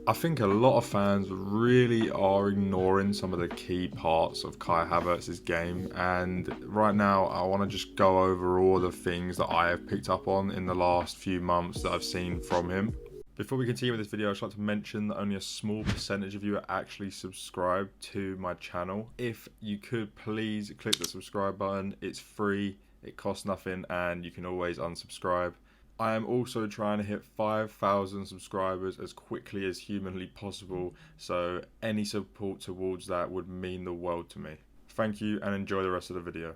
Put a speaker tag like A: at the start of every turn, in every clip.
A: I think a lot of fans really are ignoring some of the key parts of Kai Havertz's game, and right now I want to just go over all the things that I have picked up on in the last few months that I've seen from him. Before we continue with this video, I'd just like to mention that only a small percentage of you are actually subscribed to my channel. If you could please click the subscribe button, it's free, it costs nothing, and you can always unsubscribe. I am also trying to hit 5,000 subscribers as quickly as humanly possible, so any support towards that would mean the world to me. Thank you and enjoy the rest of the video.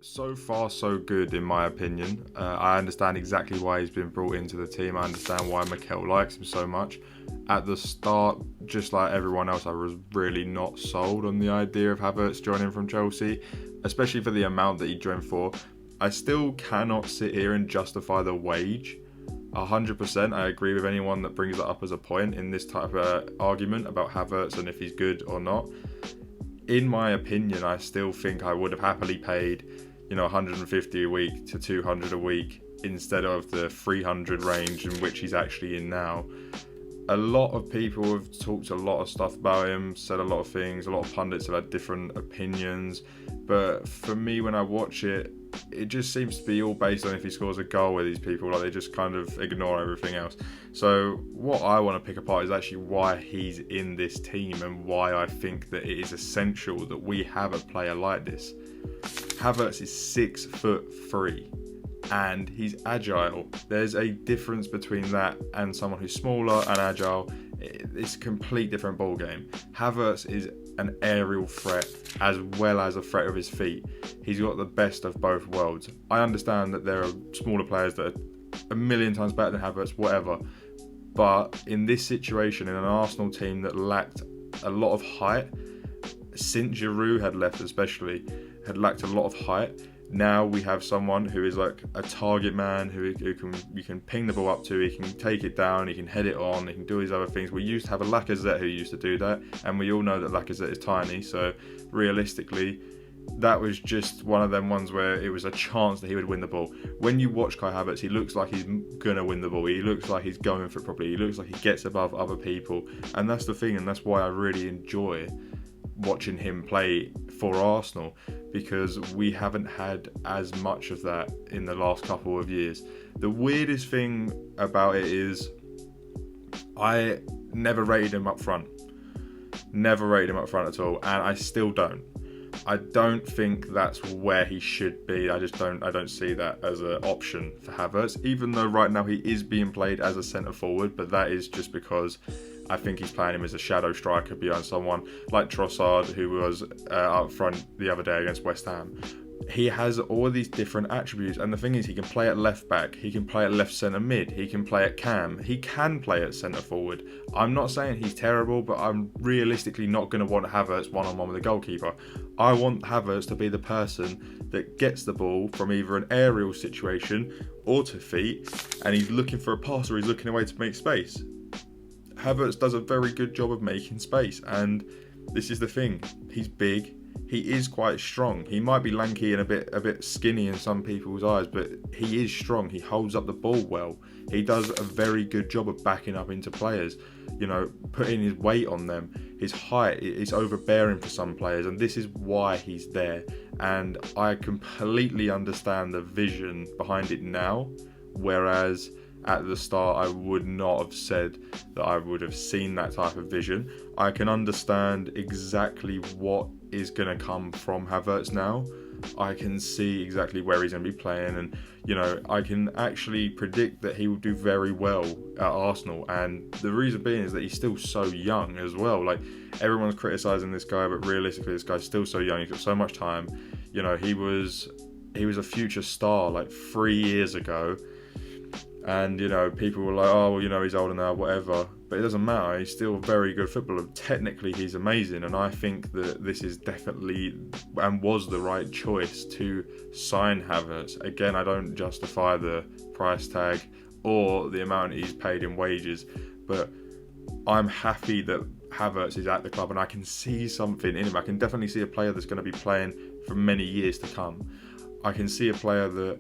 A: So far so good in my opinion. I understand exactly why he's been brought into the team. I understand why Mikel likes him so much. At the start, just like everyone else, I was really not sold on the idea of Havertz joining from Chelsea, especially for the amount that he joined for. I still cannot sit here and justify the wage. 100%, I agree with anyone that brings that up as a point in this type of argument about Havertz and if he's good or not. In my opinion, I still think I would have happily paid, 150 a week to 200 a week instead of the 300 range in which he's actually in now. A lot of people have talked a lot of stuff about him, said a lot of things, a lot of pundits have had different opinions, but for me when I watch it, it just seems to be all based on if he scores a goal with these people, like they just kind of ignore everything else. So what I want to pick apart is actually why he's in this team and why I think that it is essential that we have a player like this. Havertz is 6'3" and he's agile. There's a difference between that and someone who's smaller and agile. It's a complete different ball game. Havertz is an aerial threat as well as a threat with his feet. He's got the best of both worlds. I understand that there are smaller players that are a million times better than Havertz, whatever. But in this situation, in an Arsenal team that lacked a lot of height, since Giroud had left especially, had lacked a lot of height, now we have someone who is like a target man who you can ping the ball up to, he can take it down, he can head it on, he can do his other things. We used to have a Lacazette who used to do that, and we all know that Lacazette is tiny, so realistically that was just one of them ones where it was a chance that he would win the ball. When you watch Kai Havertz, he looks like he's gonna win the ball, he looks like he's going for it properly, he looks like he gets above other people, and that's the thing, and that's why I really enjoy watching him play for Arsenal, because we haven't had as much of that in the last couple of years. The weirdest thing about it is I never rated him up front. Never rated him up front at all, and I still don't. I don't think that's where he should be. I don't see that as an option for Havertz, even though right now he is being played as a centre forward, but that is just because I think he's playing him as a shadow striker behind someone like Trossard, who was up front the other day against West Ham. He has all of these different attributes, and the thing is, he can play at left back, he can play at left centre mid, he can play at cam, he can play at centre forward. I'm not saying he's terrible, but I'm realistically not going to want Havertz one-on-one with a goalkeeper. I want Havertz to be the person that gets the ball from either an aerial situation or to feet, and he's looking for a pass or he's looking away to make space. Havertz does a very good job of making space, and this is the thing, he's big, he is quite strong. He might be lanky and a bit skinny in some people's eyes, but he is strong. He holds up the ball well. He does a very good job of backing up into players, putting his weight on them. His height is overbearing for some players, and this is why he's there. And I completely understand the vision behind it now, whereas at the start I would not have said that I would have seen that type of vision. I can understand exactly what is going to come from Havertz now. I can see exactly where he's going to be playing, and I can actually predict that he will do very well at Arsenal. And the reason being is that he's still so young as well. Like, everyone's criticising this guy, but realistically this guy's still so young, he's got so much time. He was a future star like 3 years ago, and people were like, oh well, he's older now, whatever, but it doesn't matter, he's still a very good footballer. Technically he's amazing, and I think that this is definitely and was the right choice to sign Havertz. Again, I don't justify the price tag or the amount he's paid in wages, but I'm happy that Havertz is at the club, and I can see something in him. I can definitely see a player that's going to be playing for many years to come. I can see a player that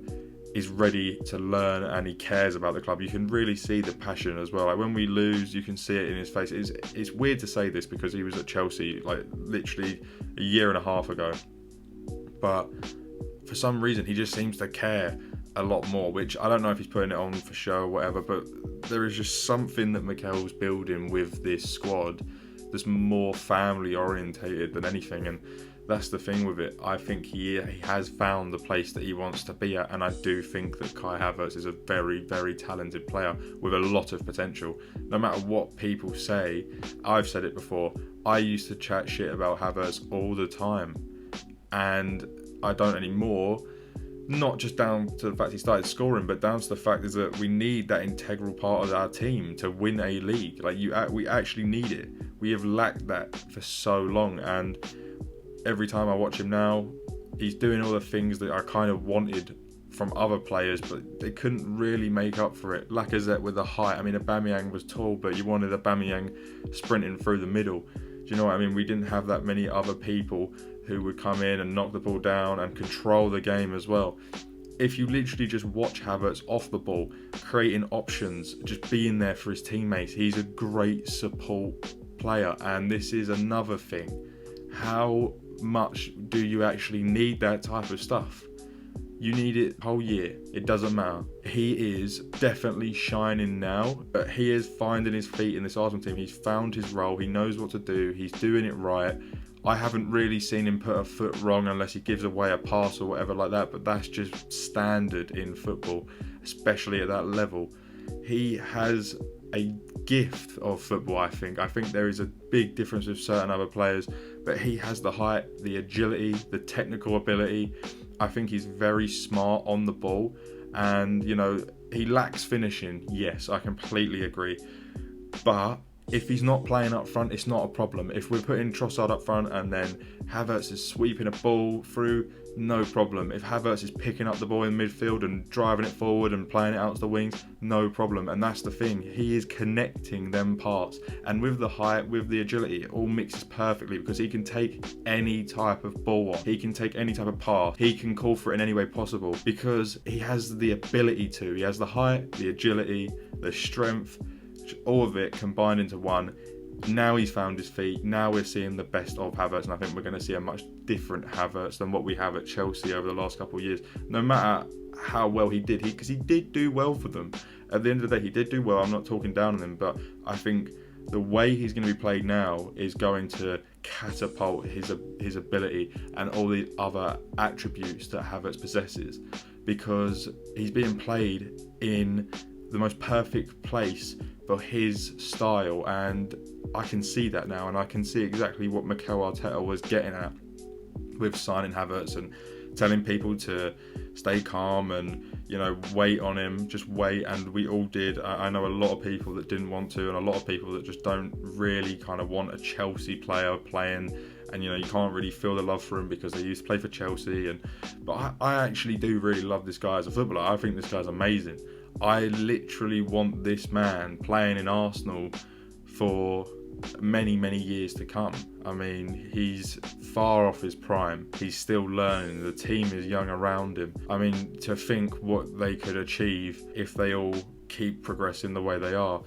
A: is ready to learn and he cares about the club. You can really see the passion as well. Like when we lose, you can see it in his face. It's weird to say this because he was at Chelsea like literally a year and a half ago, but for some reason he just seems to care a lot more, which I don't know if he's putting it on for show or whatever, but there is just something that Mikel's building with this squad that's more family orientated than anything, and that's the thing with it. I think he has found the place that he wants to be at, and I do think that Kai Havertz is a very, very talented player with a lot of potential. No matter what people say, I've said it before, I used to chat shit about Havertz all the time, and I don't anymore. Not just down to the fact he started scoring, but down to the fact is that we need that integral part of our team to win a league. Like we actually need it. We have lacked that for so long, and every time I watch him now, he's doing all the things that I kind of wanted from other players, but they couldn't really make up for it. Lacazette with the height. I mean, Aubameyang was tall, but you wanted Aubameyang sprinting through the middle. Do you know what I mean? We didn't have that many other people who would come in and knock the ball down and control the game as well. If you literally just watch Havertz off the ball, creating options, just being there for his teammates, he's a great support player. And this is another thing. How much do you actually need that type of stuff? You need it the whole year. It doesn't matter. He is definitely shining now, but he is finding his feet in this Arsenal team. He's found his role. He knows what to do. He's doing it right. I haven't really seen him put a foot wrong unless he gives away a pass or whatever like that, but that's just standard in football, especially at that level. He has a gift of football, I think. I think there is a big difference with certain other players, but he has the height, the agility, the technical ability. I think he's very smart on the ball, and, you know, he lacks finishing. Yes, I completely agree. But if he's not playing up front, it's not a problem. If we're putting Trossard up front and then Havertz is sweeping a ball through, no problem. If Havertz is picking up the ball in midfield and driving it forward and playing it out to the wings, no problem. And that's the thing. He is connecting them parts. And with the height, with the agility, it all mixes perfectly because he can take any type of ball on. He can take any type of pass. He can call for it in any way possible because he has the ability to. He has the height, the agility, the strength, all of it combined into one. Now he's found his feet. Now we're seeing the best of Havertz, and I think we're going to see a much different Havertz than what we have at Chelsea over the last couple of years. No matter how well he did, because he did do well for them. At the end of the day, he did do well. I'm not talking down on him, but I think the way he's going to be played now is going to catapult his ability and all the other attributes that Havertz possesses, because he's being played in the most perfect place for his style, and I can see that now, and I can see exactly what Mikel Arteta was getting at with signing Havertz and telling people to stay calm and, you know, wait on him, just wait, and we all did. I know a lot of people that didn't want to, and a lot of people that just don't really kind of want a Chelsea player playing, and, you know, you can't really feel the love for him because they used to play for Chelsea, but I actually do really love this guy as a footballer. I think this guy's amazing. I literally want this man playing in Arsenal for many, many years to come. I mean, he's far off his prime. He's still learning. The team is young around him. I mean, to think what they could achieve if they all keep progressing the way they are.